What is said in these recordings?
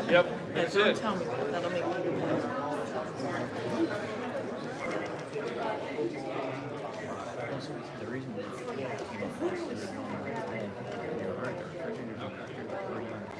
Yep, Yeah, that's don't it. tell me that. That'll make me do The reason that came up was they were going you're right, they're refrigerated on the people had the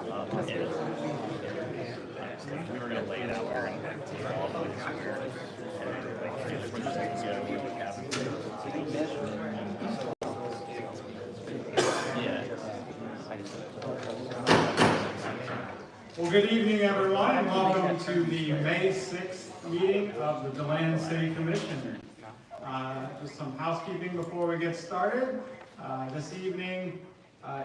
logos. We were going to lay it out there and all of it Well, good evening, everyone, and welcome to the May 6th meeting of the Deland City Commission. Just some housekeeping before we get started. This evening,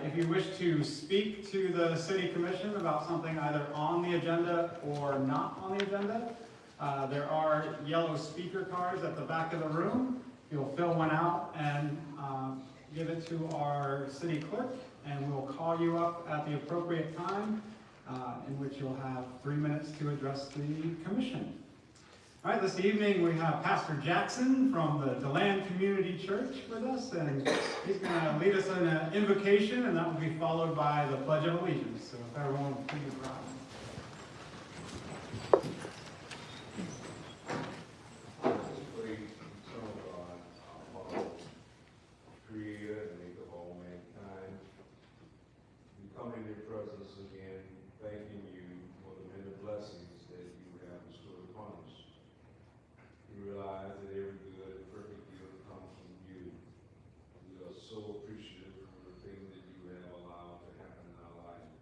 if you wish to speak to the City Commission about something either on the agenda or not on the agenda, there are yellow speaker cards at the back of the room. You'll fill one out and give it to our city clerk, and we'll call you up at the appropriate time, in which you'll have 3 minutes to address the commission. All right, this evening we have Pastor Jackson from the Deland Community Church with us, and he's going to lead us in an invocation, and that will be followed by the Pledge of Allegiance. So if everyone will please rise. Creator and maker of all mankind, we come in your presence again, thanking you for the many blessings that you have bestowed upon us. We realize that every good and perfect gift comes from you. We are so appreciative for the things that you have allowed to happen in our life.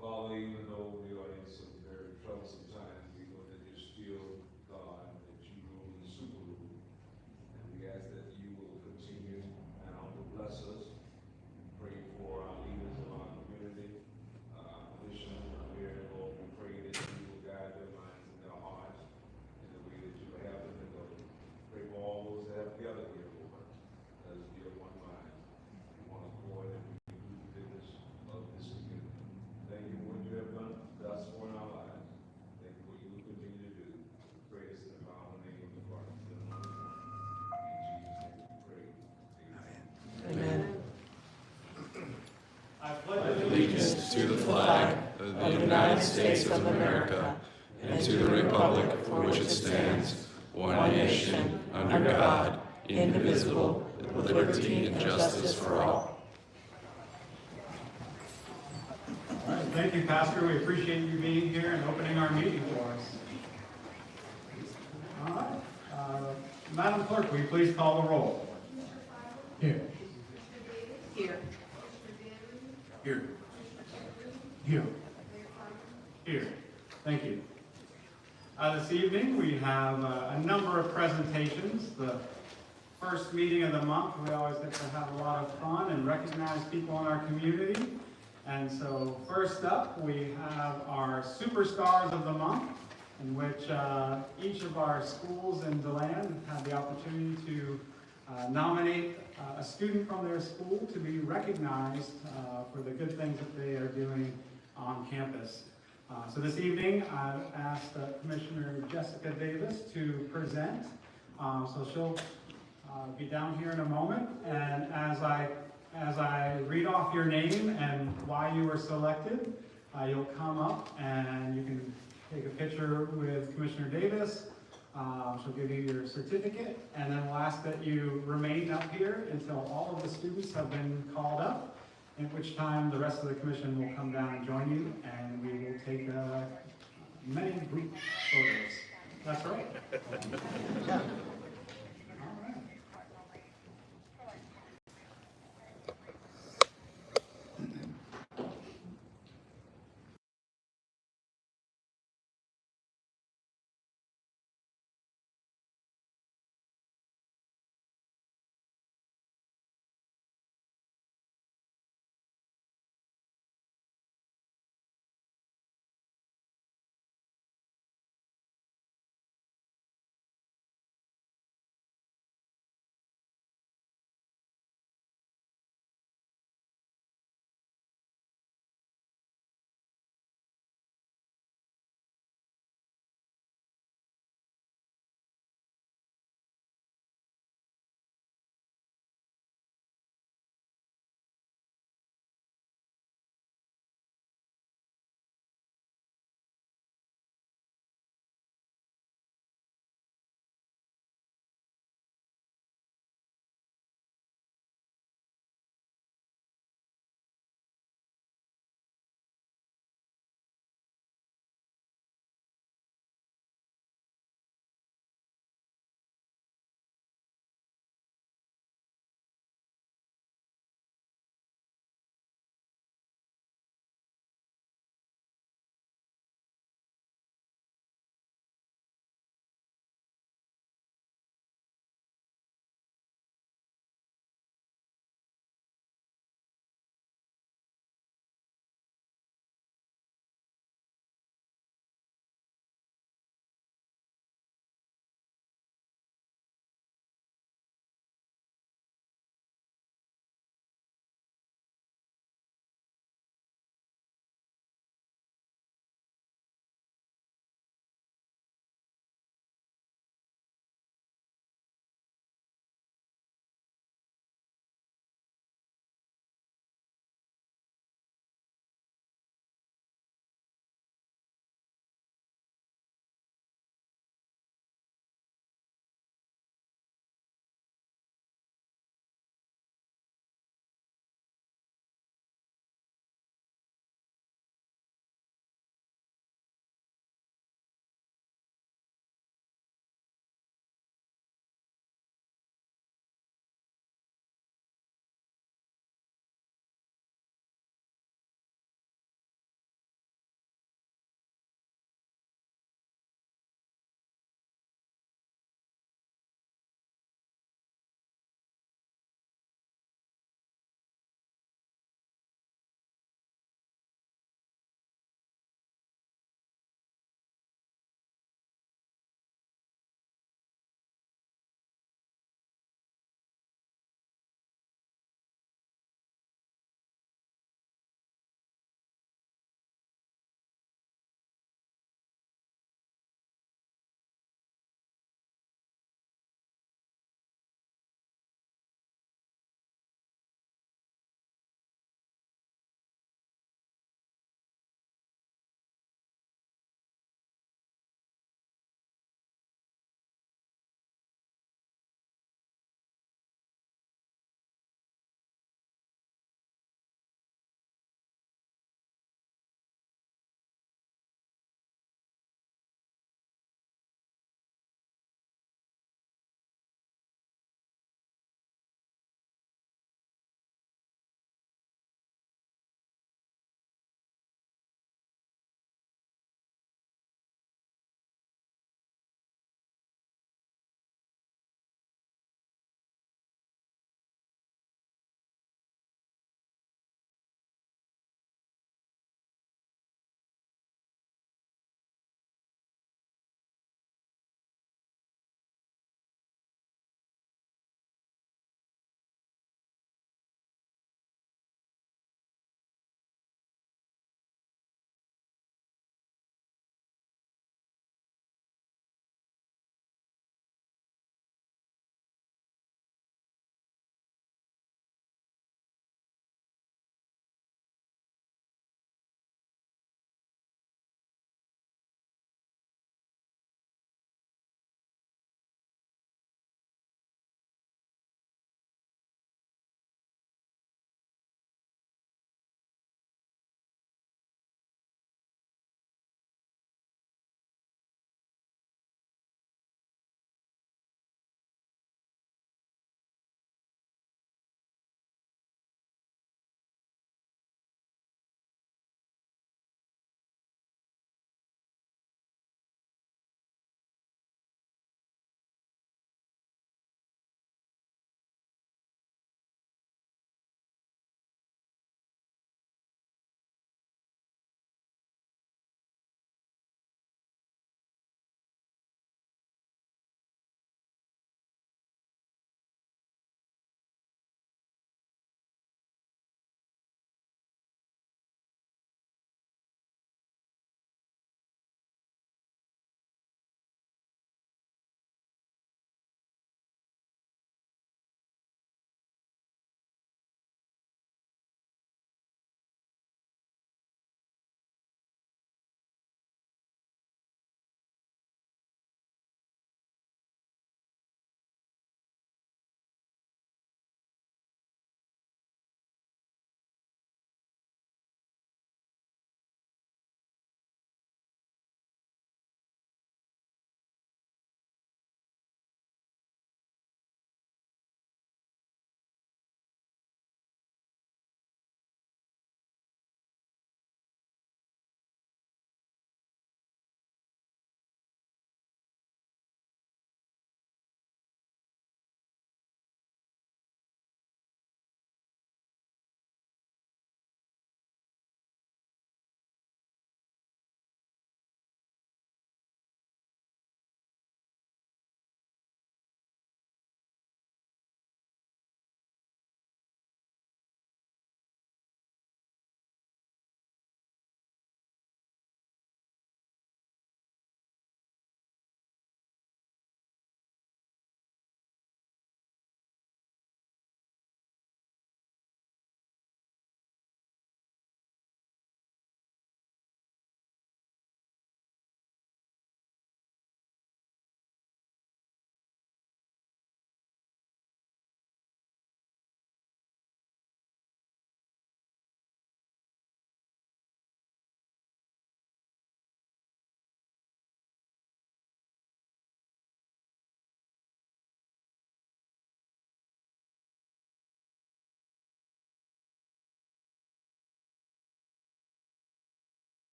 Father, even though we are in some very troublesome times, we know that you're still God, that you rule and super rule. And we ask that you will continue now to bless us. Pray for our leaders of our community, Bishop and Mayor, Lord. We pray that you will guide their minds and their hearts in the way that you will have them to go. Pray for all those that have gathered here, Lord. Let us be of one mind, one accord, and we do the business of this community. Thank you for what you have done thus far in our lives. Thank you for what you will continue to do. Pray this in the powerful name of the Father, and the Son, and the Holy Spirit. In Jesus' name we pray. Amen. Amen. I pledge Allegiance to the flag of the United States of America and to the republic for which it stands, one nation, under God, indivisible, with liberty and justice for all. All right, thank you, Pastor. We appreciate you being here and opening our meeting for us. All right. Madam Clerk, will you please call the roll? Here. Here. Here. Here. Here. Thank you. This evening we have a number of presentations. The first meeting of the month, we always get to have a lot of fun and recognize people in our community. And so first up, we have our Superstars of the Month, in which each of our schools in Deland had the opportunity to nominate a student from their school to be recognized for the good things that they are doing on campus. So this evening, I've asked Commissioner Jessica Davis to present So she'll be down here in a moment, and as I read off your name and why you were selected, you'll come up and you can take a picture with Commissioner Davis. She'll give you your certificate, and then we'll ask that you remain up here until all of the students have been called up, at which time the rest of the commission will come down and join you, and we will take many group photos. That's right. Yeah.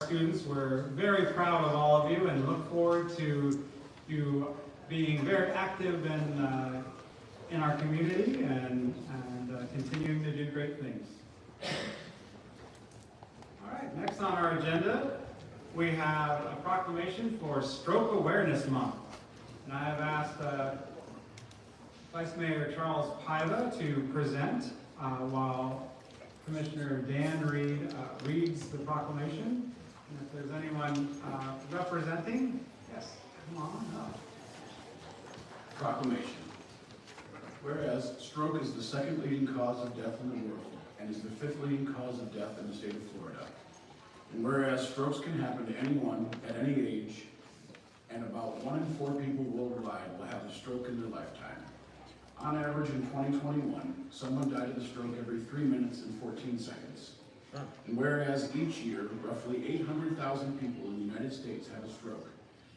Students, we're very proud of all of you and look forward to you being very active in our community and continuing to do great things. All right, next on our agenda, we have a proclamation for Stroke Awareness Month. And I have asked Vice Mayor Charles Paiva to present while Commissioner Dan Reed reads the proclamation. And if there's anyone representing, yes, come on up. Proclamation. Whereas stroke is the second leading cause of death in the world and is the fifth leading cause of death in the state of Florida. And whereas strokes can happen to anyone at any age, and about 1 in 4 people worldwide will have a stroke in their lifetime. On average in 2021, someone died of a stroke every 3 minutes and 14 seconds. And whereas each year, roughly 800,000 people in the United States have a stroke,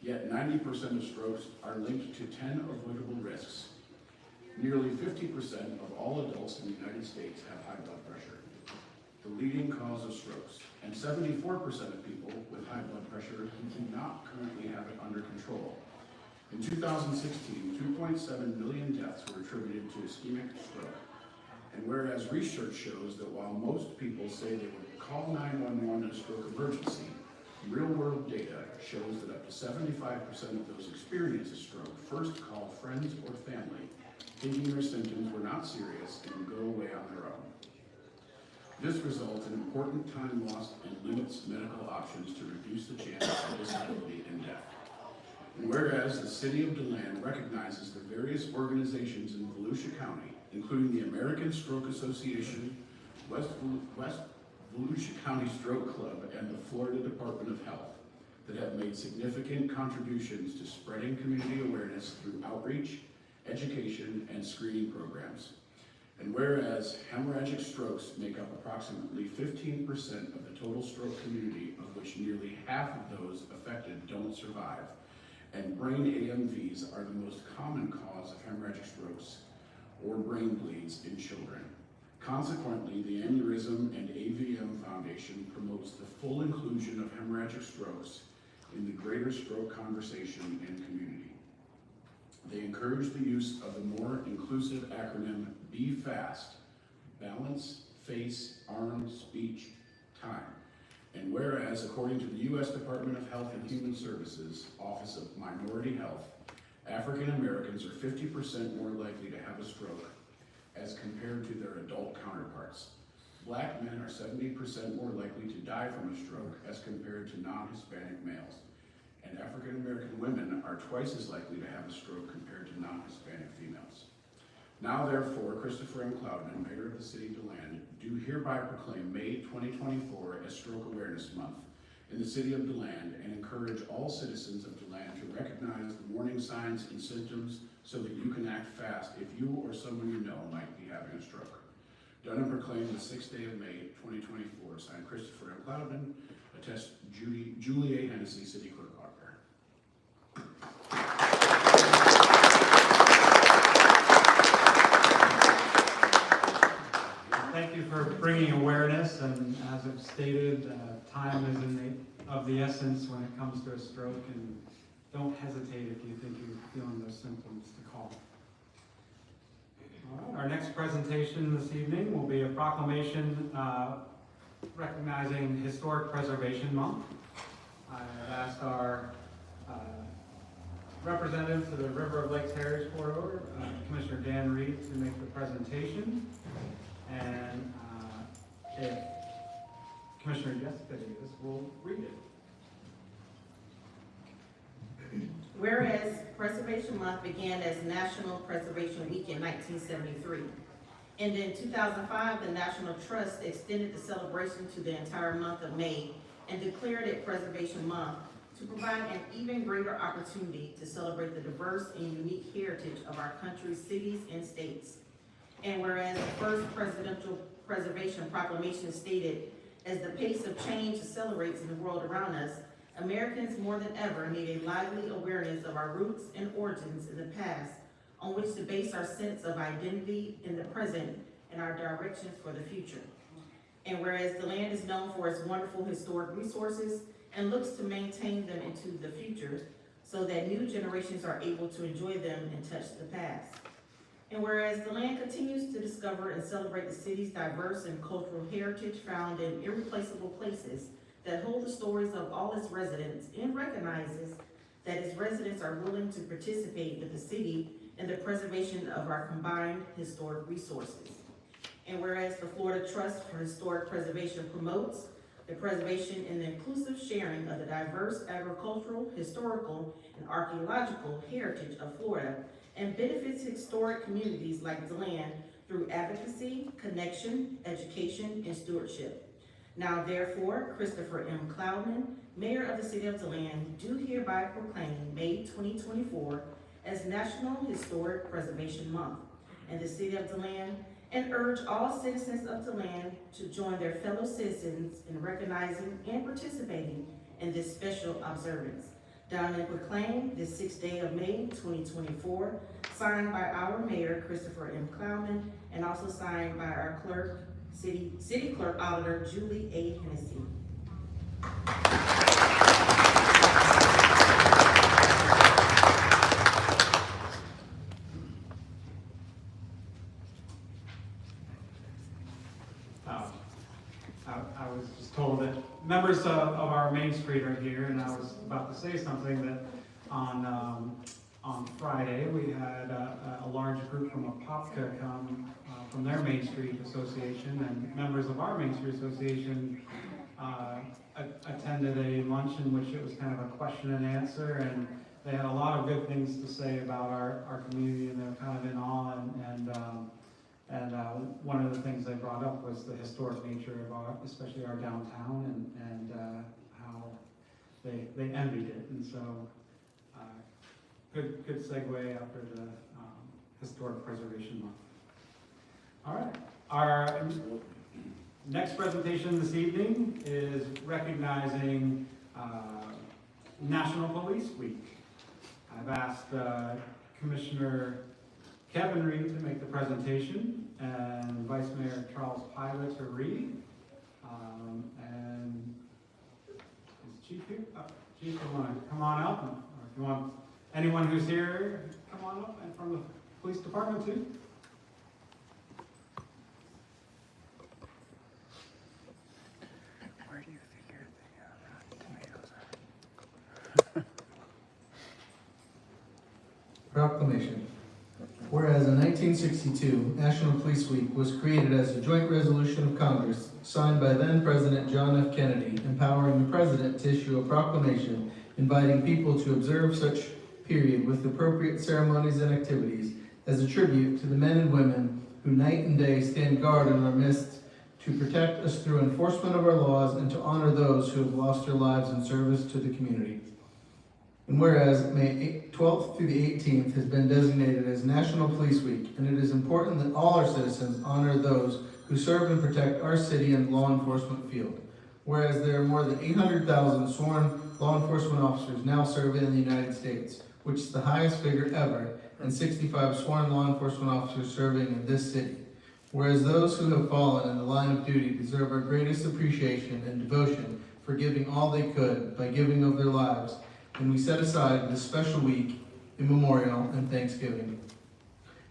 yet 90% of strokes are linked to 10 avoidable risks. Nearly 50% of all adults in the United States have high blood pressure, the leading cause of strokes, and 74% of people with high blood pressure who do not currently have it under control. In 2016, 2.7 million deaths were attributed to ischemic stroke. And whereas research shows that while most people say they would call 911 in a stroke emergency, real-world data shows that up to 75% of those experiencing a stroke first call friends or family, thinking their symptoms were not serious and would go away on their own. This results in important time lost and limits medical options to reduce the chance of disability and death. And whereas the City of Deland recognizes the various organizations in Volusia County, including the American Stroke Association, West Volusia County Stroke Club, and the Florida Department of Health, that have made significant contributions to spreading community awareness through outreach, education, and screening programs. And whereas hemorrhagic strokes make up approximately 15% of the total stroke community, of which nearly half of those affected don't survive, and brain AMVs are the most common cause of hemorrhagic strokes or brain bleeds in children. Consequently, the Aneurysm and AVM Foundation promotes the full inclusion of hemorrhagic strokes in the greater stroke conversation and community. They encourage the use of the more inclusive acronym BFAST, balance, face, arm, speech, time. And whereas, according to the U.S. Department of Health and Human Services, Office of Minority Health, African Americans are 50% more likely to have a stroke as compared to their adult counterparts. Black men are 70% more likely to die from a stroke as compared to non-Hispanic males. And African American women are twice as likely to have a stroke compared to non-Hispanic females. Now therefore, Christopher M. Cloudman, Mayor of the City of Deland, do hereby proclaim May 2024 as Stroke Awareness Month in the City of Deland and encourage all citizens of Deland to recognize the warning signs and symptoms so that you can act fast if you or someone you know might be having a stroke. Done and proclaimed the 6th day of May 2024, signed Christopher M. Cloudman, attest Julie A. Hennessy, City Clerk Auditor. Thank you for bringing awareness, and as I've stated, time is of the essence when it comes to a stroke, and don't hesitate if you think you're feeling those symptoms to call. All right, our next presentation this evening will be a proclamation recognizing Historic Preservation Month. I have asked our representative to the River of Lakes Heritage Corridor, Commissioner Dan Reed, to make the presentation. And if Commissioner Jessica Davis will read it. Whereas Preservation Month began as National Preservation Week in 1973. And in 2005, the National Trust extended the celebration to the entire month of May and declared it Preservation Month to provide an even greater opportunity to celebrate the diverse and unique heritage of our country's cities and states. And whereas the first presidential preservation proclamation stated, as the pace of change accelerates in the world around us, Americans more than ever need a lively awareness of our roots and origins in the past on which to base our sense of identity in the present and our directions for the future. And whereas Deland is known for its wonderful historic resources, and looks to maintain them into the future so that new generations are able to enjoy them and touch the past. And whereas Deland continues to discover and celebrate the city's diverse and cultural heritage found in irreplaceable places that hold the stories of all its residents, and recognizes that its residents are willing to participate with the city in the preservation of our combined historic resources. And whereas the Florida Trust for Historic Preservation promotes the preservation and the inclusive sharing of the diverse agricultural, historical, and archaeological heritage of Florida, and benefits historic communities like Deland through advocacy, connection, education, and stewardship. Now therefore, Christopher M. Cloudman, Mayor of the City of Deland, do hereby proclaim May 2024 as National Historic Preservation Month in the City of Deland, and urge all citizens of Deland to join their fellow citizens in recognizing and participating in this special observance. Done and proclaimed this 6th day of May 2024, signed by our Mayor, Christopher M. Cloudman, and also signed by our clerk, City Clerk Auditor, Julie A. Hennessy. I was just told that members of our Main Street are here, and I was about to say something that on Friday, we had a large group from Apopka come from their Main Street Association, and members of our Main Street Association attended a luncheon, which it was kind of a question and answer, and they had a lot of good things to say about our community, and they were kind of in awe, and one of the things they brought up was the historic nature of especially our downtown, and how they envied it, and so good segue after the Historic Preservation Month. All right, our next presentation this evening is recognizing National Police Week. I've asked Commissioner Kevin Reed to make the presentation, and Vice Mayor Charles Pilot to read. And is Chief here? Chief, you want to come on up? Or if you want anyone who's here, come on up, and from the police department too. Where do you figure the tomatoes are? Proclamation. Whereas in 1962, National Police Week was created as a joint resolution of Congress signed by then President John F. Kennedy, empowering the President to issue a proclamation inviting people to observe such period with appropriate ceremonies and activities as a tribute to the men and women who night and day stand guard in our midst to protect us through enforcement of our laws and to honor those who have lost their lives in service to the community. And whereas May 12th through the 18th has been designated as National Police Week, and it is important that all our citizens honor those who serve and protect our city and law enforcement field. Whereas there are more than 800,000 sworn law enforcement officers now serving in the United States, which is the highest figure ever, and 65 sworn law enforcement officers serving in this city. Whereas those who have fallen in the line of duty deserve our greatest appreciation and devotion for giving all they could by giving of their lives, and we set aside this special week in memorial and thanksgiving.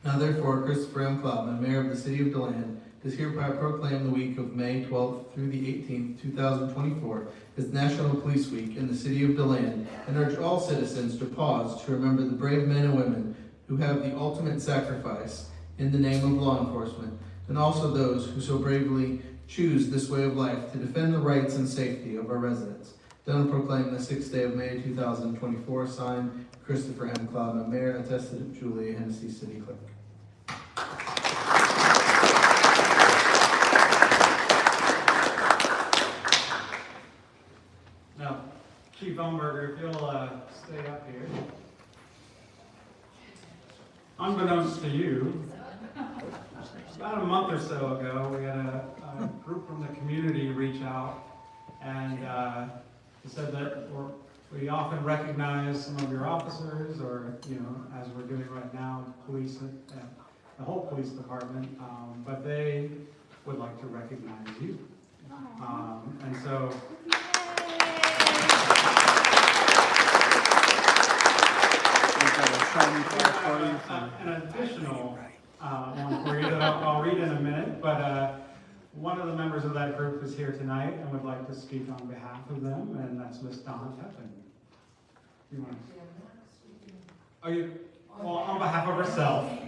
Now therefore, Christopher M. Cloudman, Mayor of the City of Deland, does hereby proclaim the week of May 12th through the 18th, 2024 as National Police Week in the City of Deland, and urge all citizens to pause to remember the brave men and women who have the ultimate sacrifice in the name of law enforcement, and also those who so bravely choose this way of life to defend the rights and safety of our residents. Done and proclaimed the 6th day of May 2024, signed Christopher M. Cloudman, Mayor, attested Julie Hennessy, City Clerk. Now, Chief Umberger, if you'll stay up here. Unbeknownst to you, about a month or so ago, we had a group from the community reach out and said that we often recognize some of your officers, or, as we're doing right now, police, the whole police department, but they would like to recognize you. And so, an additional one for you that I'll read in a minute, but one of the members of that group is here tonight and would like to speak on behalf of them, and that's Miss Donna Pepin. You want to? Oh, you? Well, on behalf of herself. I'm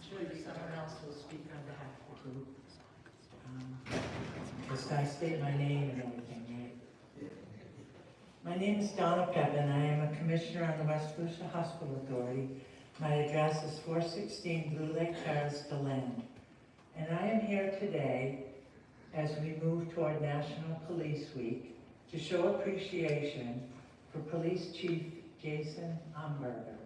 sure someone else will speak on behalf of the group. Just I state my name and everything, right? My name is Donna Pepin. I am a commissioner on the West Volusia Hospital Authority. My address is 416 Blue Lake Terrace, Deland. And I am here today as we move toward National Police Week to show appreciation for Police Chief Jason Umberger.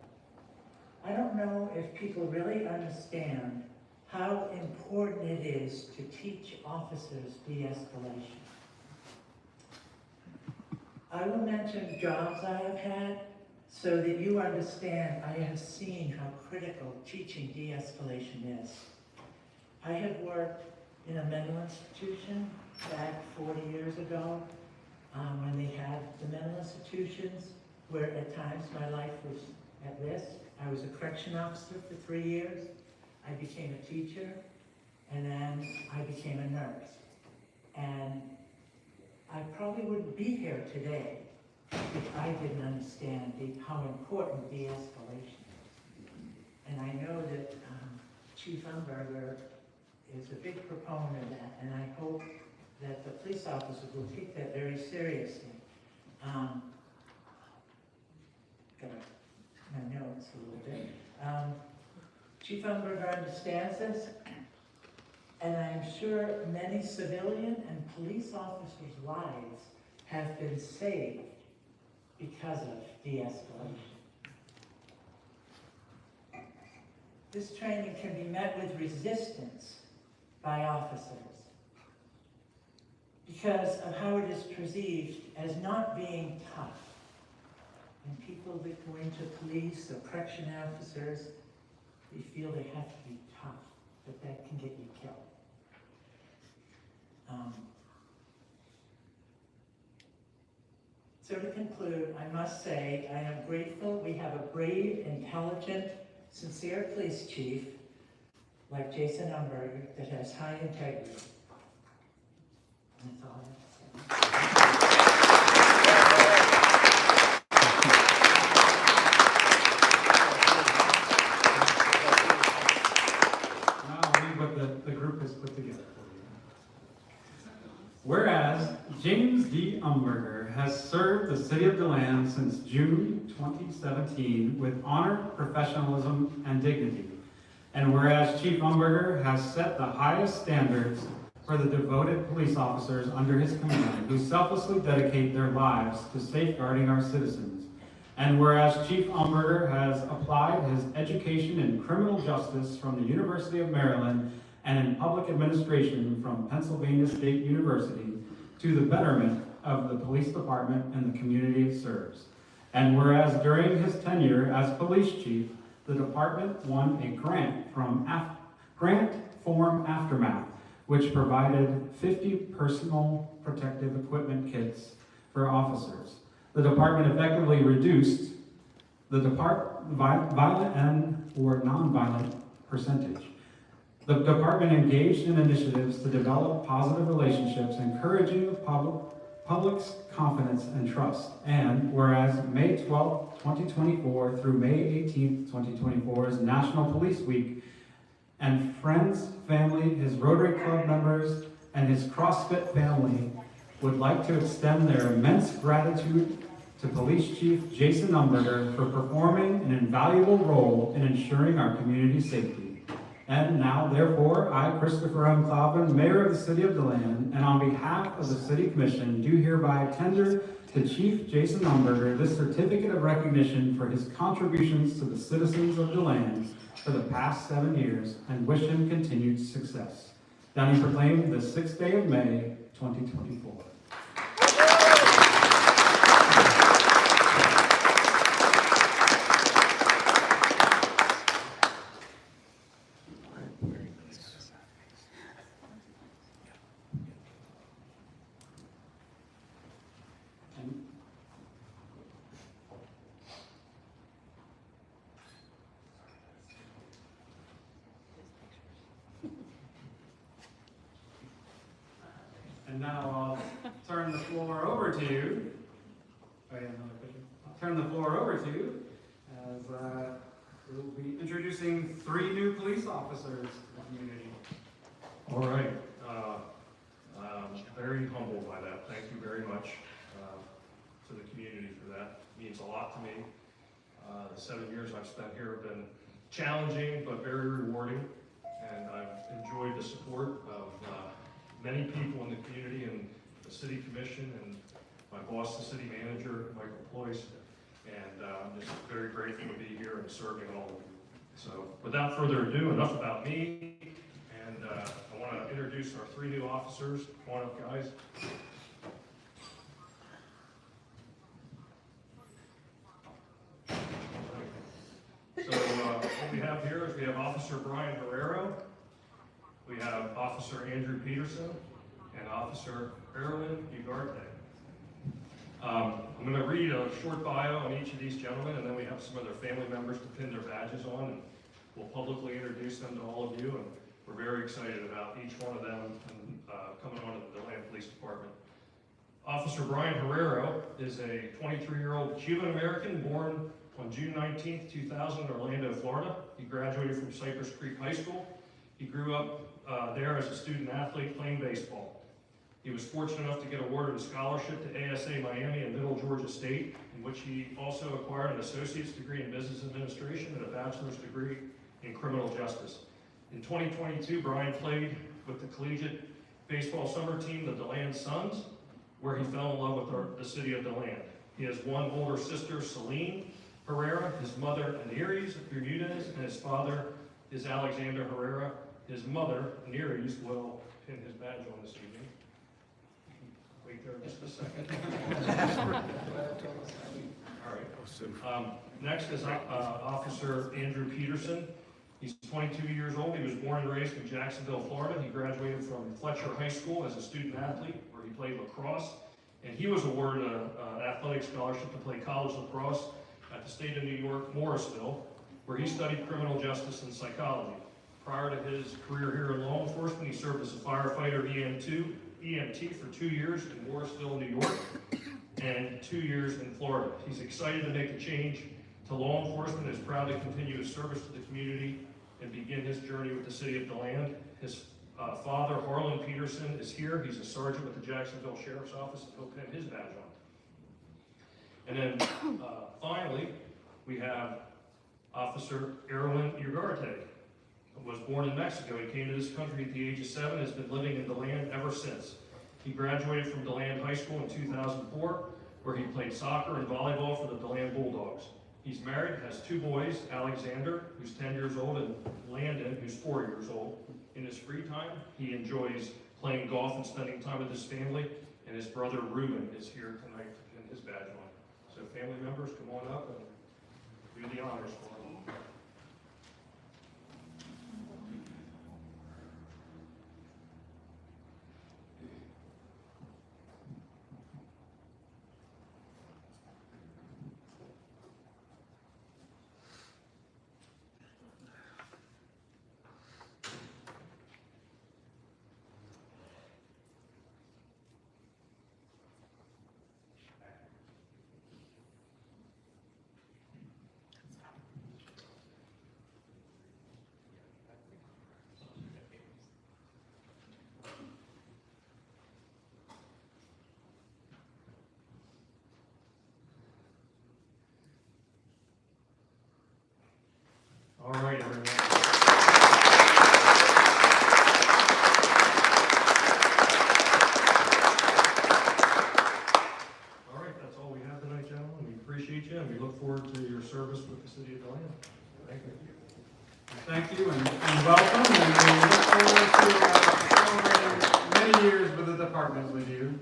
I don't know if people really understand how important it is to teach officers de-escalation. I will mention jobs I have had so that you understand I have seen how critical teaching de-escalation is. I have worked in a mental institution back 40 years ago when they had the mental institutions where at times my life was at risk. I was a correction officer for 3 years. I became a teacher, and then I became a nurse. And I probably wouldn't be here today if I didn't understand how important de-escalation is. And I know that Chief Umberger is a big proponent of that, and I hope that the police officers will take that very seriously. Got my notes a little bit. Chief Umberger understands this, and I'm sure many civilian and police officers' lives have been saved because of de-escalation. This training can be met with resistance by officers because of how it is perceived as not being tough. And people that go into police or correction officers, they feel they have to be tough, but that can get you killed. So to conclude, I must say I am grateful we have a brave, intelligent, sincere police chief like Jason Umberger that has high integrity. And that's all I have to say. The group has put together for you. Whereas James D. Umberger has served the city of Deland since June 2017 with honor, professionalism, and dignity. And whereas Chief Umberger has set the highest standards for the devoted police officers under his command who selflessly dedicate their lives to safeguarding our citizens. And whereas Chief Umberger has applied his education in criminal justice from the University of Maryland and in public administration from Pennsylvania State University to the betterment of the police department and the community it serves. And whereas during his tenure as police chief, the department won a grant from Grant Form Aftermath, which provided 50 personal protective equipment kits for officers. The department effectively reduced the violent and or nonviolent percentage. The department engaged in initiatives to develop positive relationships, encouraging the public's confidence and trust. And whereas May 12, 2024 through May 18, 2024 is National Police Week, and friends, family, his Rotary Club members, and his CrossFit family would like to extend their immense gratitude to Police Chief Jason Umberger for performing an invaluable role in ensuring our community safety. And now, therefore, I, Christopher M. Clavin, Mayor of the City of Deland, and on behalf of the City Commission, do hereby tender to Chief Jason Umberger this certificate of recognition for his contributions to the citizens of Deland for the past 7 years, and wish him continued success. Downing proclaimed the 6th day of May, 2024. now I'll turn the floor over to you. Oh, yeah, another picture. I'll turn the floor over to you as we'll be introducing 3 new police officers to the community. All right. Very humbled by that. Thank you very much to the community for that. It means a lot to me. The 7 years I've spent here have been challenging but very rewarding, and I've enjoyed the support of many people in the community and the city commission and my boss, the city manager, Michael Ployce, and I'm just very grateful to be here and serving all of you. So without further ado, enough about me, and I want to introduce our 3 new officers. Come on up, guys. So what we have here is we have Officer Brian Herrero, we have Officer Andrew Peterson, and Officer Erwin Ugarte. I'm going to read a short bio on each of these gentlemen, and then we have some of their family members to pin their badges on, and we'll publicly introduce them to all of you, and we're very excited about each one of them and coming on to the Deland Police Department. Officer Brian Herrero is a 23-year-old Cuban-American born on June 19, 2000 in Orlando, Florida. He graduated from Cypress Creek High School. He grew up there as a student athlete playing baseball. He was fortunate enough to get awarded a scholarship to ASA Miami and Middle Georgia State, in which he also acquired an associate's degree in business administration and a bachelor's degree in criminal justice. In 2022, Brian played with the collegiate baseball summer team, the Deland Suns, where he fell in love with the city of Deland. He has one older sister, Celine Herrera, his mother, Neres Bermudez, and his father is Alexander Herrera. His mother, Neres, will pin his badge on this evening. Wait there just a second. All right. Next is Officer Andrew Peterson. He's 22 years old. He was born and raised in Jacksonville, Florida. He graduated from Fletcher High School as a student athlete, where he played lacrosse. And he was awarded an athletic scholarship to play college lacrosse at the state of New York, Morrisville, where he studied criminal justice and psychology. Prior to his career here in law enforcement, he served as a firefighter EMT for 2 years in Morrisville, New York, and 2 years in Florida. He's excited to make the change to law enforcement and is proud to continue his service to the community and begin his journey with the city of Deland. His father, Harlan Peterson, is here. He's a sergeant with the Jacksonville Sheriff's Office, and he'll pin his badge on. And then finally, we have Officer Erwin Ugarte. Was born in Mexico. He came to this country at the age of 7 and has been living in Deland ever since. He graduated from Deland High School in 2004, where he played soccer and volleyball for the Deland Bulldogs. He's married, has 2 boys, Alexander, who's 10 years old, and Landon, who's 4 years old. In his free time, he enjoys playing golf and spending time with his family, and his brother Ruben is here tonight to pin his badge on. So family members, come on up and do the honors for him. All right, everyone. All right, that's all we have tonight, gentlemen. We appreciate you, and we look forward to your service with the city of Deland. Thank you. Thank you and welcome, and we look forward to celebrating many years with the department with you.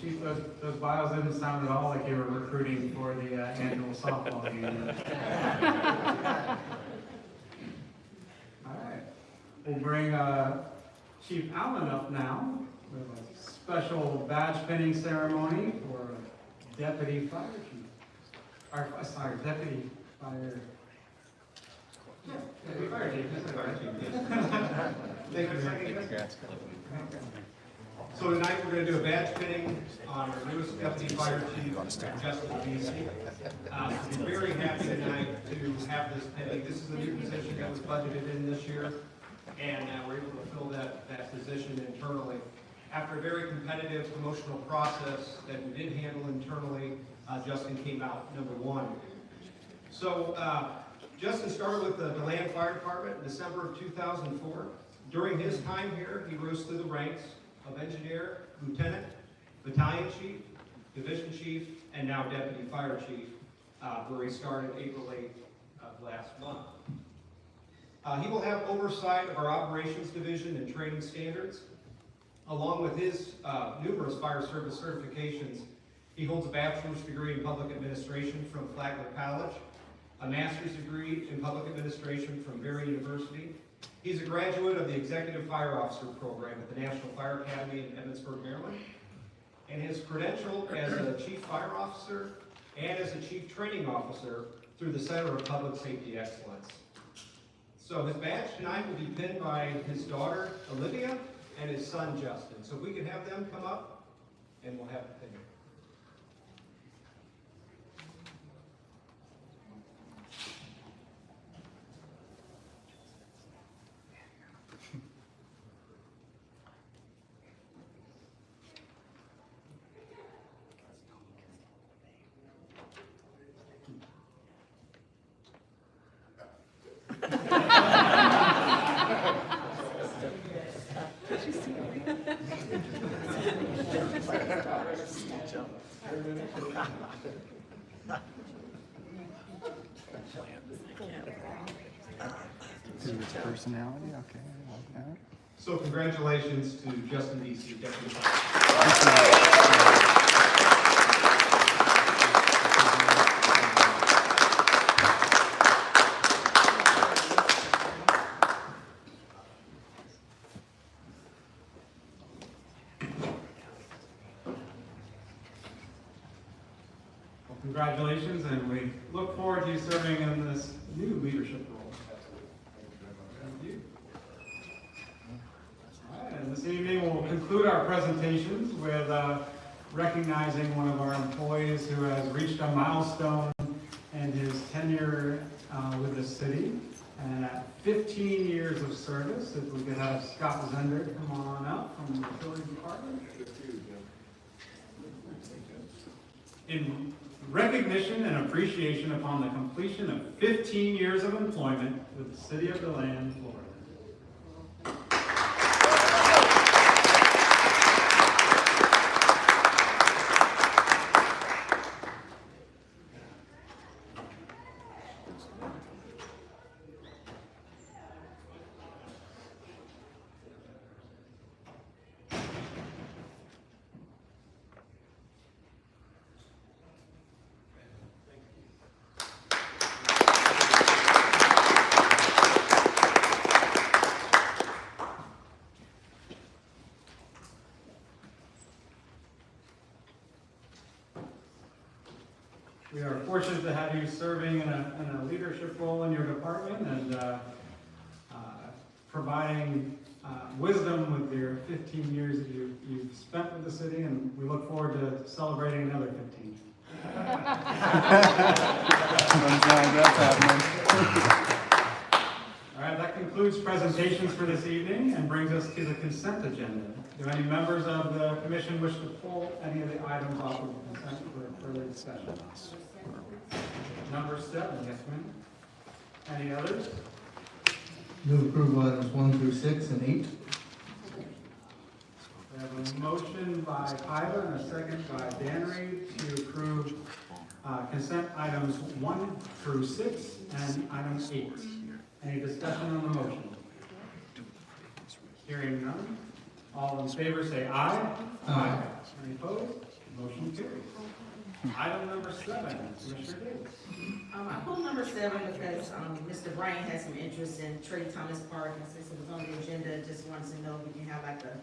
Chief, those bios didn't sound at all like you were recruiting for the annual softball game. All right, we'll bring Chief Allen up now with a special badge pinning ceremony for Deputy Fire Chief. Deputy Fire Fire chief, this is fire chief. Thank you, Rick. Congrats. So tonight, we're gonna do a badge fitting on our newest deputy fire chief, Justin Beasley. We're very happy tonight to have this pending. This is a new position that was budgeted in this year, and we're able to fill that position internally. After a very competitive promotional process that we did handle internally, Justin came out number one. So Justin started with the Deland Fire Department in December of 2004. During his time here, he rose through the ranks of engineer, lieutenant, battalion chief, division chief, and now deputy fire chief, where he started April 8th of last month. He will have oversight of our operations division and training standards. Along with his numerous fire service certifications, he holds a bachelor's degree in public administration from Flagler College, a master's degree in public administration from Berry University. He's a graduate of the Executive Fire Officer Program at the National Fire Academy in Evansburg, Maryland. And his credential as a Chief Fire Officer and as a Chief Training Officer through the Center of Public Safety Excellence. So his badge tonight will be pinned by his daughter, Olivia, and his son, Justin. So if we could have them come up, and we'll have the pin. Personality, okay, I like that. So congratulations to Justin Beasley, Deputy Fire. Well, congratulations, and we look forward to you serving in this new leadership role. Thank you. All right, and this evening we'll conclude our presentations with recognizing one of our employees who has reached a milestone in his tenure with the city. And 15 years of service. If we could have Scott Zender come on up from the Utility Department. In recognition and appreciation upon the completion of 15 years of employment with the City of Deland, Florida. We are fortunate to have you serving in a leadership role in your department and providing wisdom with your 15 years that you've spent with the city, and we look forward to celebrating another 15. That's happening. All right, that concludes presentations for this evening and brings us to the consent agenda. Do any members of the commission wish to pull any of the items off of the consent for further discussion? Number 7, yes ma'am. Any others? Move approval items 1 through 6 and 8. We have a motion by Tyler and a second by Danry to approve consent items 1 through 6 and item 8. Any discussion on the motion? Hearing none. All in favor say aye. Aye. Any opposed? Motion carries. Item number 7, Commissioner Davis. I pulled number 7 because Mr. Bryan has some interest in Trey Thomas Park, and since it was on the agenda, just wanted to know if we can have like a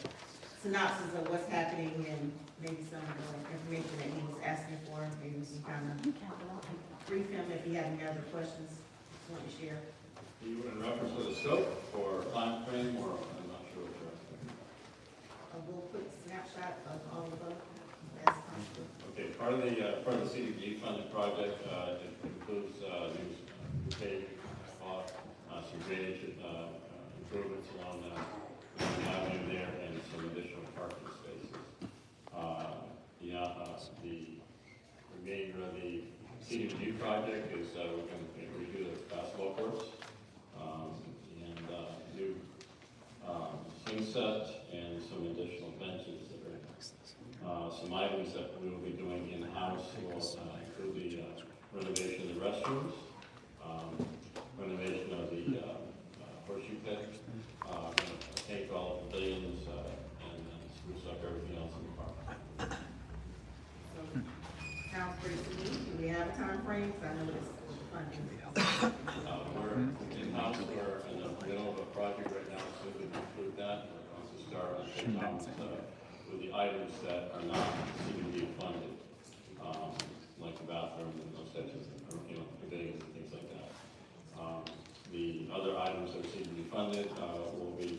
synopsis of what's happening and maybe some of the information that he was asking for. Maybe we can kind of brief him if he had any other questions he wanted to share. You in reference to the scope or time frame, or I'm not sure what you're asking. A little quick snapshot of all of them, as possible. Okay, part of the CDBG funded project, it includes, new paving, some drainage, improvements along the avenue there, and some additional parking spaces. The remainder of the CDBG project is, we're going to redo the basketball courts, and, new, swing set, and some additional benches that are, some items that we will be doing in-house will, include the, renovation of the restrooms, renovation of the, horseshoe pit, paint all the pavilions, and spruce up everything else in the park. So, sounds great to me. Do we have a time frame? Because I know it's funding. We're in-house, we're in the middle of a project right now, so we can include that. We're going to start on with the items that are not CDBG funded, like the bathroom and those types of, pavilions and things like that. The other items that are CDBG funded will be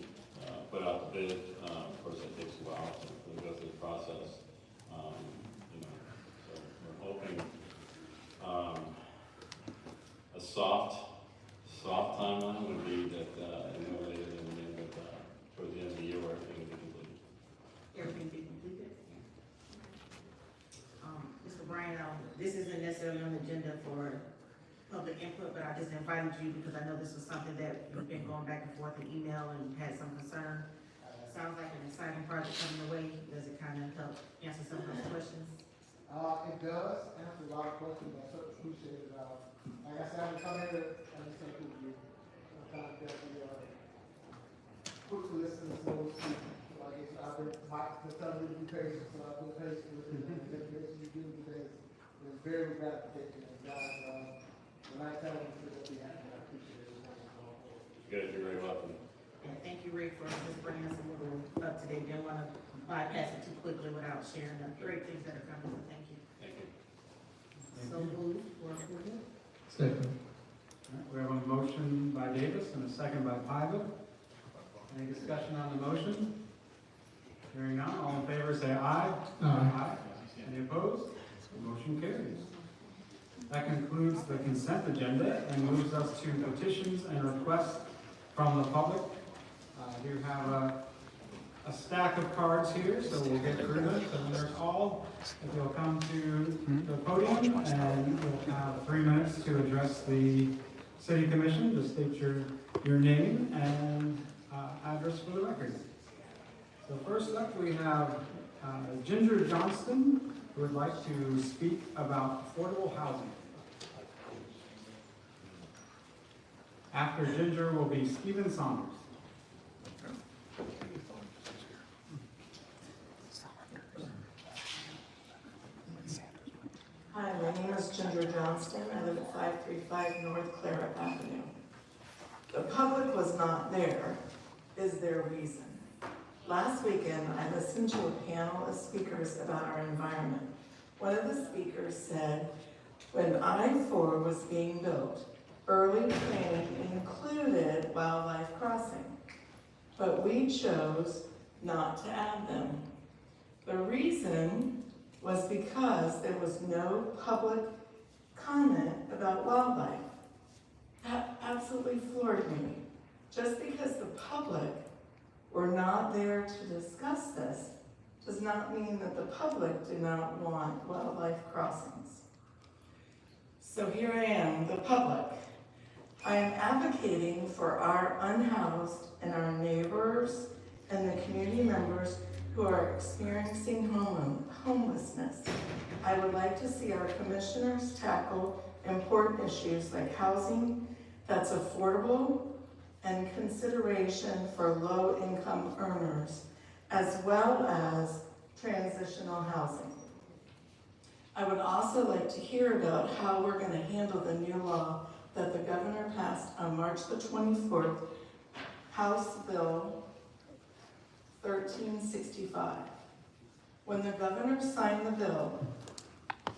put out to bid. Of course, that takes a while to go through the process. So we're hoping a soft timeline would be that no later than the end of towards the end of the year, where everything will be completed. Everything be completed. Mr. Bryan, this isn't necessarily on the agenda for public input, but I just invited you because I know this was something that you've been going back and forth in email and had some concern. Sounds like an exciting project coming your way. Does it kind of help answer some of those questions? It does answer a lot of questions. I certainly appreciate it. Like I said, I'm coming here, I just think you sometimes that we quick to listen and slow to speak. So I guess I've been, the telling you to be patient, so I've been patient with it. And the information you give me today is very gratificating. And guys, when I tell you to be happy, I appreciate it. Good, you're very welcome. And thank you, Ray, for just bringing us a little up to date. Didn't want to bypass it too quickly without sharing the great things that are coming, so thank you. Thank you. So moved for approval. Second. All right, we have a motion by Davis and a second by Paiva. Any discussion on the motion? Hearing none, all in favor say aye. Aye. Any opposed? The motion carries. That concludes the consent agenda and moves us to petitions and requests from the public. I do have a stack of cards here, so we'll get through this, and when they're called, if you'll come to the podium, and you'll have 3 minutes to address the city commission. Just state your name and address for the record. So first up, we have Ginger Johnston, who would like to speak about affordable housing. After Ginger will be Stephen Saunders. Hi, my name is Ginger Johnston. I live at 535 North Claret Avenue. The public was not there. Is there a reason? Last weekend, I listened to a panel of speakers about our environment. One of the speakers said, when I-4 was being built, early planning included wildlife crossing, but we chose not to add them. The reason was because there was no public comment about wildlife. That absolutely floored me. Just because the public were not there to discuss this does not mean that the public do not want wildlife crossings. So here I am, the public. I am advocating for our unhoused and our neighbors and the community members who are experiencing homelessness. I would like to see our commissioners tackle important issues like housing that's affordable and consideration for low-income earners, as well as transitional housing. I would also like to hear about how we're going to handle the new law that the governor passed on March the 24th, House Bill 1365. When the governor signed the bill,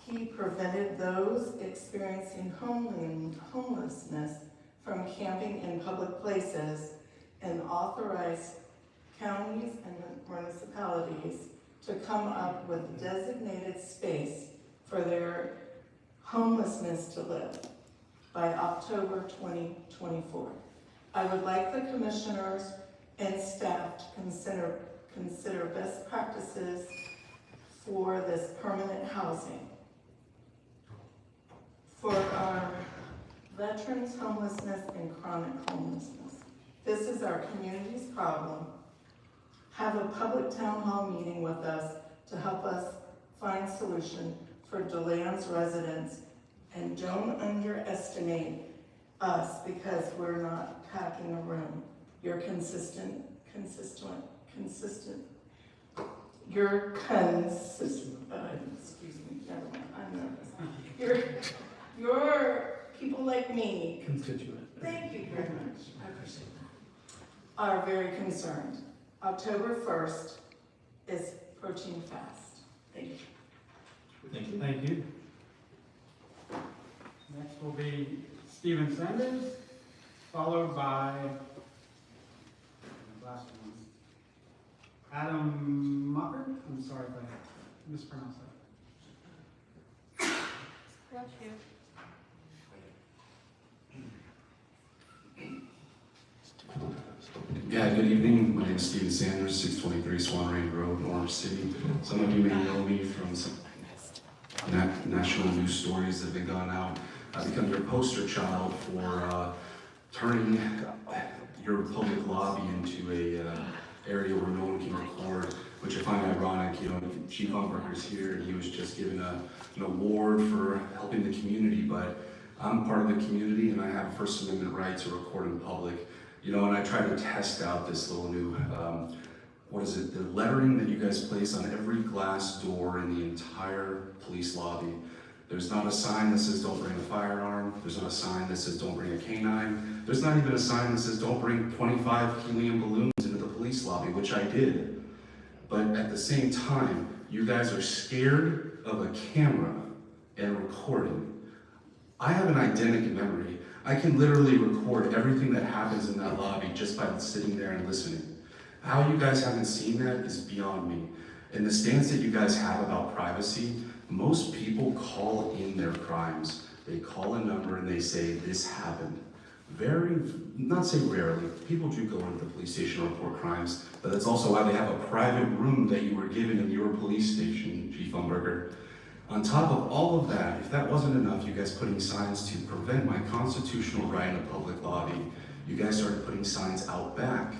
he prevented those experiencing homelessness from camping in public places and authorize counties and municipalities to come up with designated space for their homelessness to live by October 2024. I would like the commissioners and staff to consider best practices for this permanent housing. For our veterans' homelessness and chronic homelessness. This is our community's problem. Have a public town hall meeting with us to help us find solution for Deland's residents, and don't underestimate us because we're not packing a room. You're consistent. You're consistent, excuse me, never mind, I'm nervous. You're people like me. Constituent. Thank you very much, I appreciate that. Are very concerned. October 1st is approaching fast. Thank you. Thank you. Thank you. Next will be Stephen Sanders, followed by the last one, Adam Mocker. I'm sorry if I mispronounced that. Bless you. Yeah, good evening. My name is Stephen Sanders, 623 Swan Range Road, Orange City. Some of you may know me from some national news stories that have been gone out. I've become your poster child for turning your public lobby into a area where no one can record, which I find ironic. You know, Chief Umberger's here, and he was just given an award for helping the community, but I'm part of the community, and I have a First Amendment right to record in public. You know, and I try to test out this little new, the lettering that you guys place on every glass door in the entire police lobby. There's not a sign that says don't bring a firearm. There's not a sign that says don't bring a canine. There's not even a sign that says don't bring 25 helium balloons into the police lobby, which I did. But at the same time, you guys are scared of a camera and recording. I have an eidetic memory. I can literally record everything that happens in that lobby just by sitting there and listening. How you guys haven't seen that is beyond me. And the stance that you guys have about privacy, most people call in their crimes. They call a number and they say, this happened. Not say rarely, people do go into the police station to report crimes, but that's also why they have a private room that you were given in your police station, Chief Umberger. On top of all of that, if that wasn't enough, you guys putting signs to prevent my constitutional right in a public lobby, you guys started putting signs out back,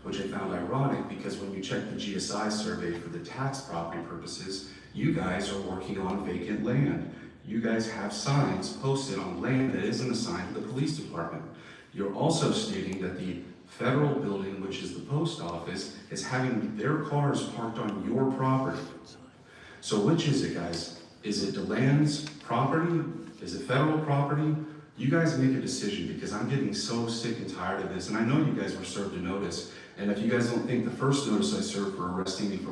which I found ironic because when you check the GSI survey for the tax property purposes, you guys are working on vacant land. You guys have signs posted on land that isn't assigned to the police department. You're also stating that the federal building, which is the post office, is having their cars parked on your property. So which is it, guys? Is it Deland's property? Is it federal property? You guys make a decision because I'm getting so sick and tired of this. And I know you guys were served a notice. And if you guys don't think the first notice I served for arresting me for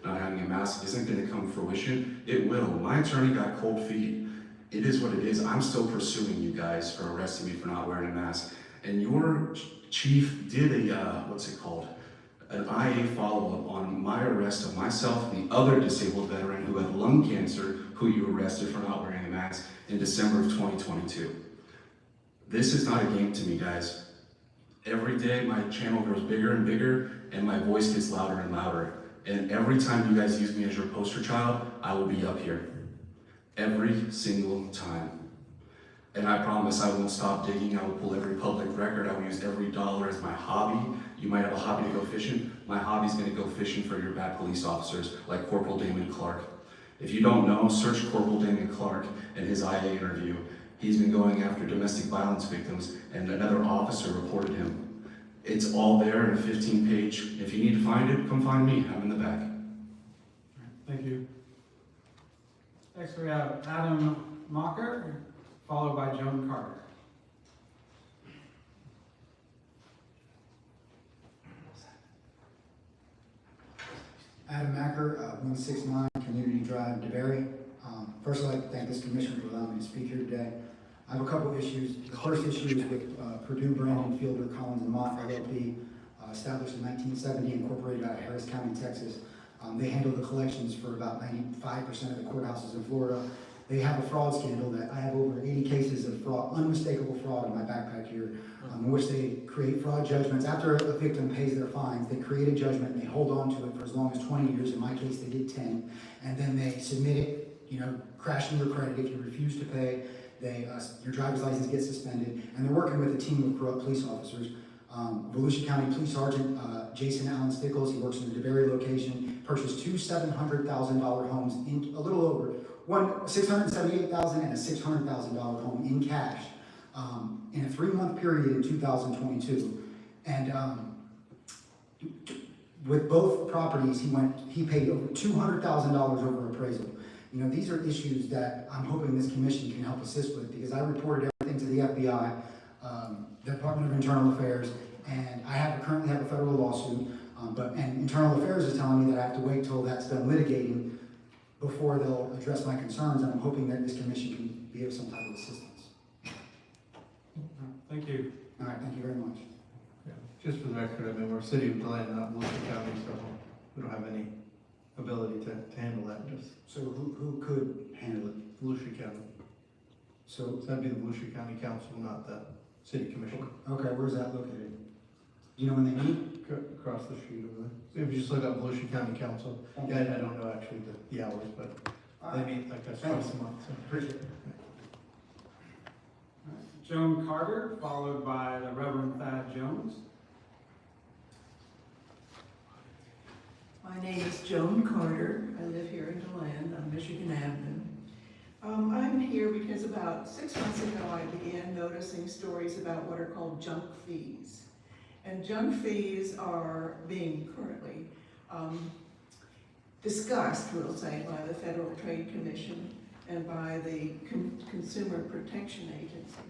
not having a mask isn't going to come to fruition, it will. My attorney got cold feet. It is what it is. I'm still pursuing you guys for arresting me for not wearing a mask. And your chief did an IA follow-up on my arrest of myself and the other disabled veteran who had lung cancer, who you arrested for not wearing a mask in December of 2022. This is not a game to me, guys. Every day my channel grows bigger and bigger and my voice gets louder and louder. And every time you guys use me as your poster child, I will be up here. Every single time. And I promise I won't stop digging. I will pull every public record. I will use every dollar as my hobby. You might have a hobby to go fishing. My hobby's gonna go fishing for your bad police officers like Corporal Damon Clark. If you don't know, search Corporal Damon Clark and his IA interview. He's been going after domestic violence victims and another officer reported him. It's all there in a 15-page. If you need to find it, come find me. I'm in the back. Thank you. Next we have Adam Mocker, followed by Joan Carter. Adam Macker, 169 Community Drive, DeBerry. First, I'd like to thank this commission for allowing me to speak here today. I have a couple issues. The first issue is with Purdue, Brandon, Fielder, Collins, and Mott LLP, established in 1970, incorporated out of Harris County, Texas. They handle the collections for about 95% of the courthouses in Florida. They have a fraud scandal that I have over 80 cases of fraud, unmistakable fraud in my backpack here, in which they create fraud judgments. After a victim pays their fines, they create a judgment and they hold on to it for as long as 20 years. In my case, they did 10. And then they submit it, crashing your credit if you refuse to pay. Your driver's license gets suspended. And they're working with a team of corrupt police officers. Volusia County Police Sergeant Jason Allen Stickles, he works in the DeBerry location, purchased two $700,000 homes, a little over, one $678,000 and a $600,000 home in cash in a 3-month period in 2022. And with both properties, he paid over $200,000 over appraisal. These are issues that I'm hoping this commission can help assist with, because I reported everything to the FBI, the Department of Internal Affairs, and I currently have a federal lawsuit, and Internal Affairs is telling me that I have to wait till that's done litigating before they'll address my concerns, and I'm hoping that this commission can be of some type of assistance. Thank you. All right, thank you very much. Yeah. Just for the record, we're a city of Deland, not Volusia County, so we don't have any ability to handle that. So who could handle it? Volusia County. So that'd be the Volusia County Council, not the City Commission. Okay, where's that located? Do you know when they meet? Across the street over there. If you just look up Volusia County Council, yeah, I don't know actually the hours, but they meet like us twice a month. So. Appreciate it. Joan Carter, followed by the Reverend Thad Jones. My name is Joan Carter. I live here in Deland on Michigan Avenue. I'm here because about 6 months ago I began noticing stories about what are called junk fees. And junk fees are being currently discussed, we'll say, by the Federal Trade Commission and by the Consumer Protection Agency.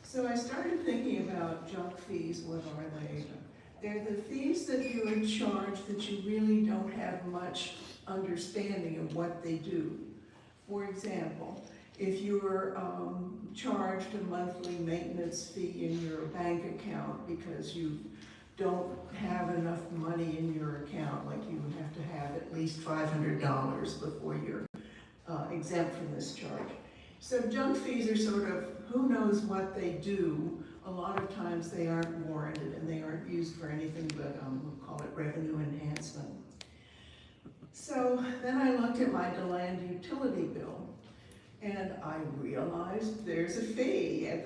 So I started thinking about junk fees. What are they? They're the fees that you are charged that you really don't have much understanding of what they do. For example, if you're charged a monthly maintenance fee in your bank account because you don't have enough money in your account, like you have to have at least $500 before you're exempt from this charge. So junk fees are sort of, who knows what they do. A lot of times they aren't warranted and they aren't used for anything but, we'll call it revenue enhancement. So then I looked at my Deland utility bill and I realized there's a fee on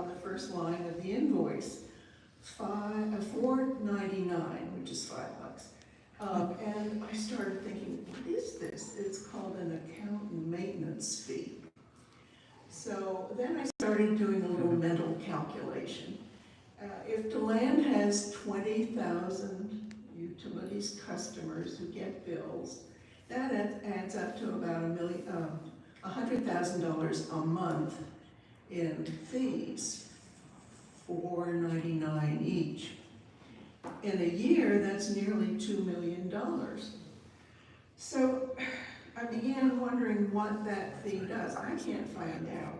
the first line of the invoice, $4.99, which is $5. And I started thinking, what is this? It's called an account and maintenance fee. So then I started doing a little mental calculation. If Deland has 20,000 utilities customers who get bills, that adds up to about $100,000 a month in fees, $4.99 each. In a year, that's nearly $2 million. So I began wondering what that fee does. I can't find out.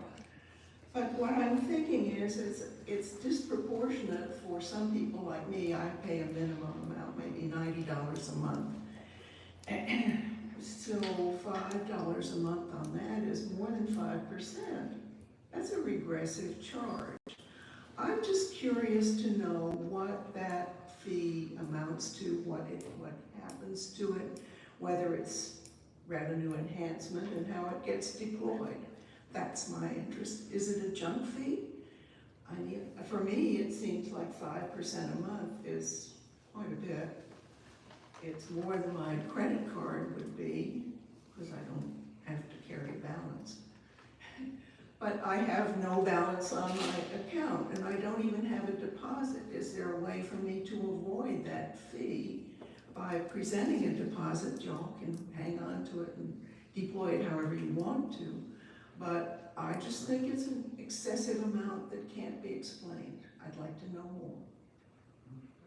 But what I'm thinking is it's disproportionate for some people like me. I pay a minimum amount, maybe $90 a month. So $5 a month on that is more than 5%. That's a regressive charge. I'm just curious to know what that fee amounts to, what happens to it, whether it's revenue enhancement and how it gets deployed. That's my interest. Is it a junk fee? I mean, for me, it seems like 5% a month is quite a bit. It's more than my credit card would be, because I don't have to carry balance. But I have no balance on my account, and I don't even have a deposit. Is there a way for me to avoid that fee by presenting a deposit? Y'all can hang on to it and deploy it however you want to. But I just think it's an excessive amount that can't be explained. I'd like to know more.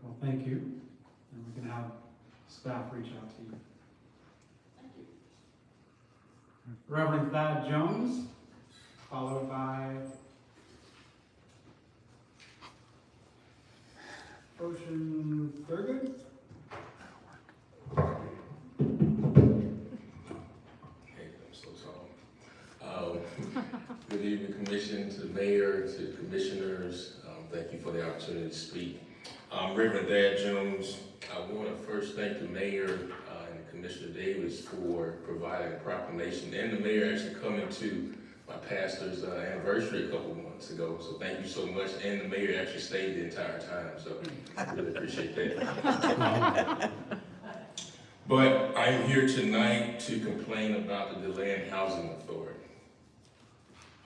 Well, thank you. And we can have staff reach out to you. Thank you. Reverend Thad Jones, followed by Ocean Thurgood. Hey, I'm so tall. Good evening, Commission, to the Mayor, to Commissioners. Thank you for the opportunity to speak. Reverend Dad Jones, I want to first thank the Mayor and Commissioner Davis for providing a proclamation, and the Mayor actually coming to my pastor's anniversary a couple months ago. So thank you so much. And the Mayor actually stayed the entire time, so I really appreciate that. But I'm here tonight to complain about the Deland Housing Authority.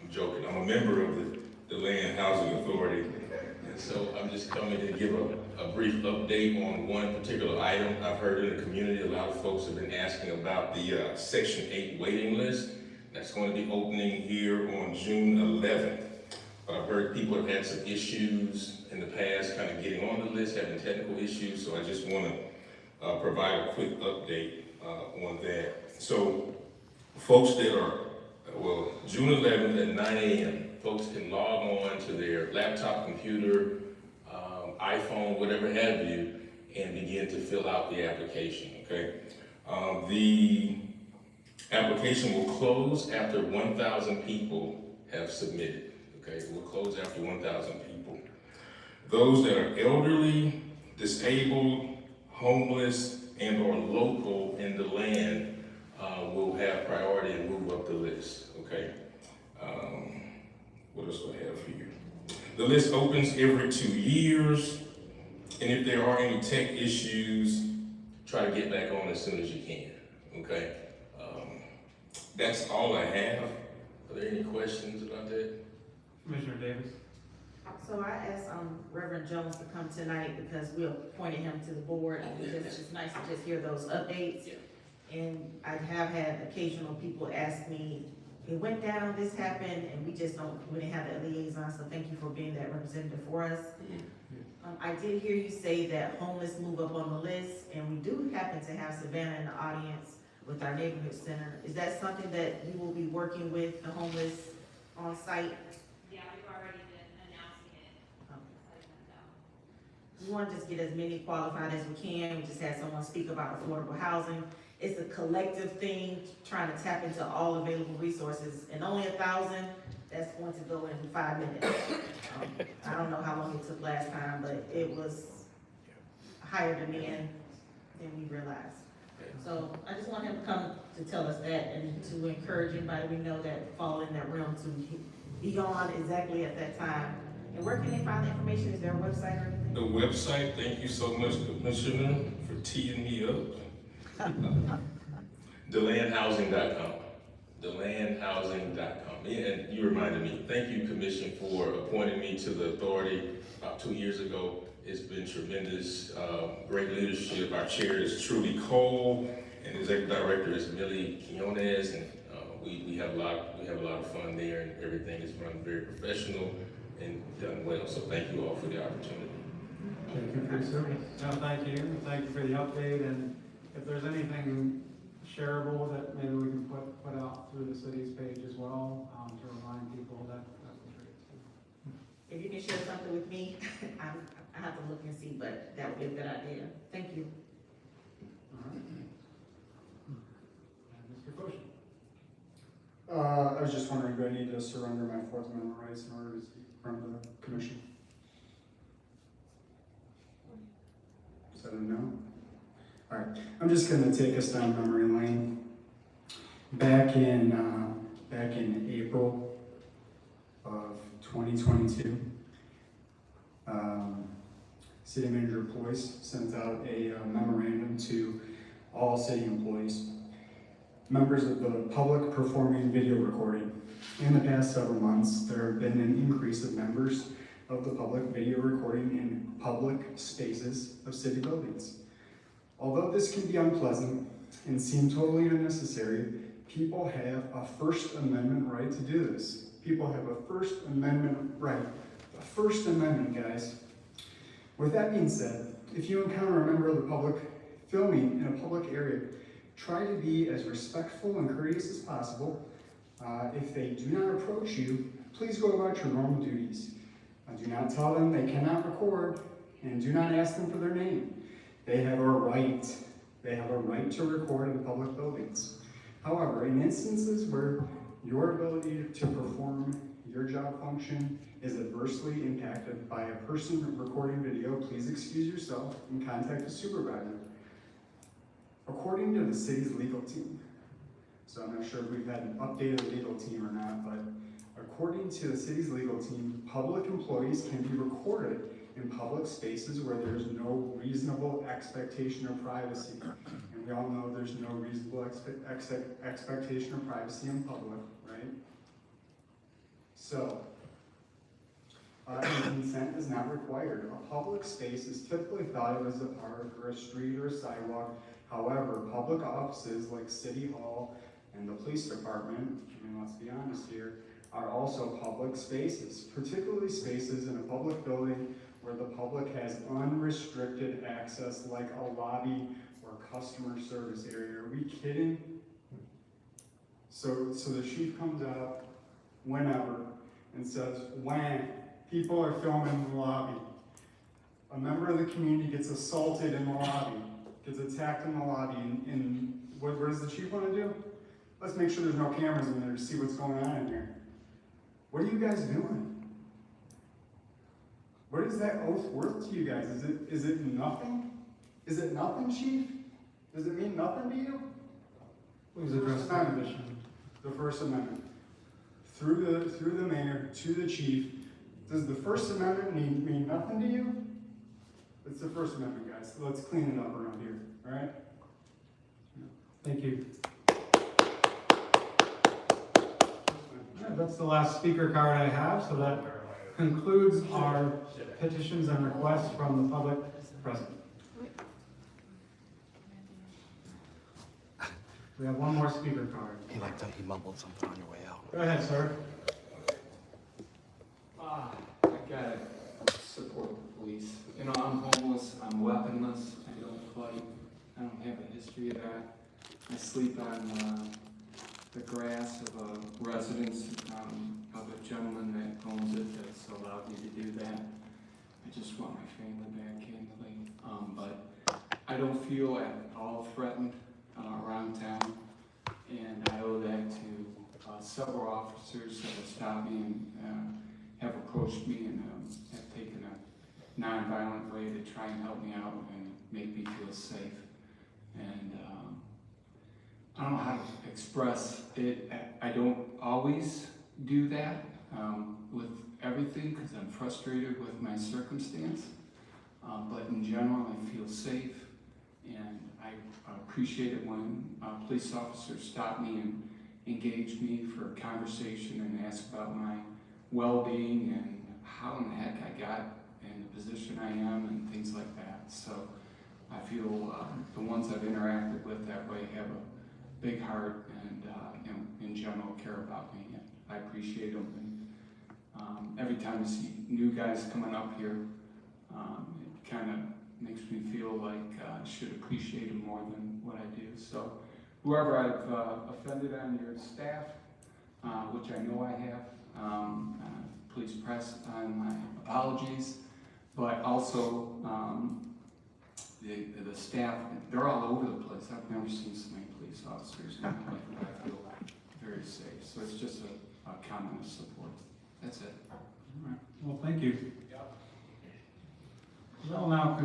I'm joking, I'm a member of the Deland Housing Authority. And so I'm just coming to give a brief update on one particular item. I've heard in the community, a lot of folks have been asking about the Section 8 waiting list. That's going to be opening here on June 11th. But I've heard people have had some issues in the past kind of getting on the list, having technical issues, so I just want to provide a quick update on that. So folks that are, June 11th at 9 a.m., folks can log on to their laptop, computer, iPhone, whatever have you, and begin to fill out the application, okay? The application will close after 1,000 people have submitted, okay? It will close after 1,000 people. Those that are elderly, disabled, homeless, and or local in the land will have priority and move up the list, okay? What else do I have here? The list opens every 2 years, and if there are any tech issues, try to get back on as soon as you can, okay? That's all I have. Are there any questions about that? Commissioner Davis. So I asked Reverend Jones to come tonight because we appointed him to the board, and it's nice to just hear those updates. Yeah. And I have had occasional people ask me, it went down, this happened, and we didn't have that liaison, so thank you for being that representative for us. I did hear you say that homeless move up on the list, and we do happen to have Savannah in the audience with our neighborhood center. Is that something that you will be working with the homeless on site? Yeah, we've already been announcing it. Okay. We want to just get as many qualified as we can. We just had someone speak about affordable housing. It's a collective thing, trying to tap into all available resources, and only 1,000, that's going to go in 5 minutes. I don't know how long it took last time, but it was higher demand than we realized. So I just want him to come to tell us that, and to encourage anybody we know that fall in that realm to be on exactly at that time. And where can they find the information? Is there a website or anything? The website, thank you so much, Commissioner, for teeing me up. Delandhousing.com. Delandhousing.com. And you reminded me, thank you, Commission, for appointing me to the authority about 2 years ago. It's been tremendous, great leadership. Our chair is Trudy Cole, and the executive director is Millie Quinones, and we have a lot of fun there, and everything is run very professional and done well. So thank you all for the opportunity. Thank you for your service. No, thank you. Thank you for the update, and if there's anything shareable that maybe we can put out through the city's page as well, to remind people, that'd be great too. If you can share something with me, I have to look and see, but that would be a good idea. Thank you. All right. Mr. Koshin. I was just wondering, do I need to surrender my Fourth Amendment rights in order to speak in front of the commission? Is that a no? All right, I'm just going to take us down memory lane. Back in April of 2022, City Manager Ployce sent out a memorandum to all city employees, members of the public performing video recording. In the past several months, there have been an increase of members of the public video recording in public spaces of city buildings. Although this can be unpleasant and seem totally unnecessary, people have a First Amendment right to do this. People have a First Amendment right. The First Amendment, guys. With that being said, if you encounter a member of the public filming in a public area, try to be as respectful and courteous as possible. If they do not approach you, please go about your normal duties. Do not tell them they cannot record, and do not ask them for their name. They have a right. They have a right to record in public buildings. However, in instances where your ability to perform your job function is adversely impacted by a person recording video, please excuse yourself and contact a supervisor. According to the city's legal team, so I'm not sure if we've had an updated legal team or not, but according to the city's legal team, public employees can be recorded in public spaces where there's no reasonable expectation of privacy. And we all know there's no reasonable expectation of privacy in public, right? So, consent is not required. A public space is typically thought of as a park or a street or a sidewalk. However, public offices like City Hall and the police department, I mean, let's be honest here, are also public spaces, particularly spaces in a public building where the public has unrestricted access like a lobby or customer service area. Are we kidding? So the chief comes out whenever and says, when people are filming in the lobby, a member of the community gets assaulted in the lobby, gets attacked in the lobby, and what does the chief want to do? Let's make sure there's no cameras in there to see what's going on in here. What are you guys doing? What is that oath worth to you guys? Is it nothing? Is it nothing, Chief? Does it mean nothing to you? Please address the commission. The First Amendment. Through the mayor to the chief. Does the First Amendment mean nothing to you? It's the First Amendment, guys. So let's clean it up around here. All right? Thank you. That's the last speaker card I have, so that concludes our petitions and requests from the public present. We have one more speaker card. He mumbled something on your way out. Go ahead, sir. I gotta support the police. You know, I'm homeless, I'm weaponless, I don't fight, I don't have a history of that. I sleep on the grass of a residence of a gentleman that owns it that's allowed me to do that. I just want my family back, candidly. But I don't feel at all threatened around town, and I owe that to several officers that have stopped me and have approached me and have taken a non-violent way to try and help me out and make me feel safe. And I don't know how to express it. I don't always do that with everything because I'm frustrated with my circumstance. But in general, I feel safe, and I appreciate it when police officers stop me and engage me for a conversation and ask about my well-being and how in the heck I got in the position I am and things like that. So I feel the ones I've interacted with that way have a big heart and in general care about me, and I appreciate them. And every time I see new guys coming up here, it kind of makes me feel like I should appreciate them more than what I do. So whoever I've offended on your staff, which I know I have, please press on my apologies, but also the staff, they're all over the place. I've never seen so many police officers in my life, and I feel very safe. So it's just a comment of support. That's it. All right. Well, thank you. Well, now.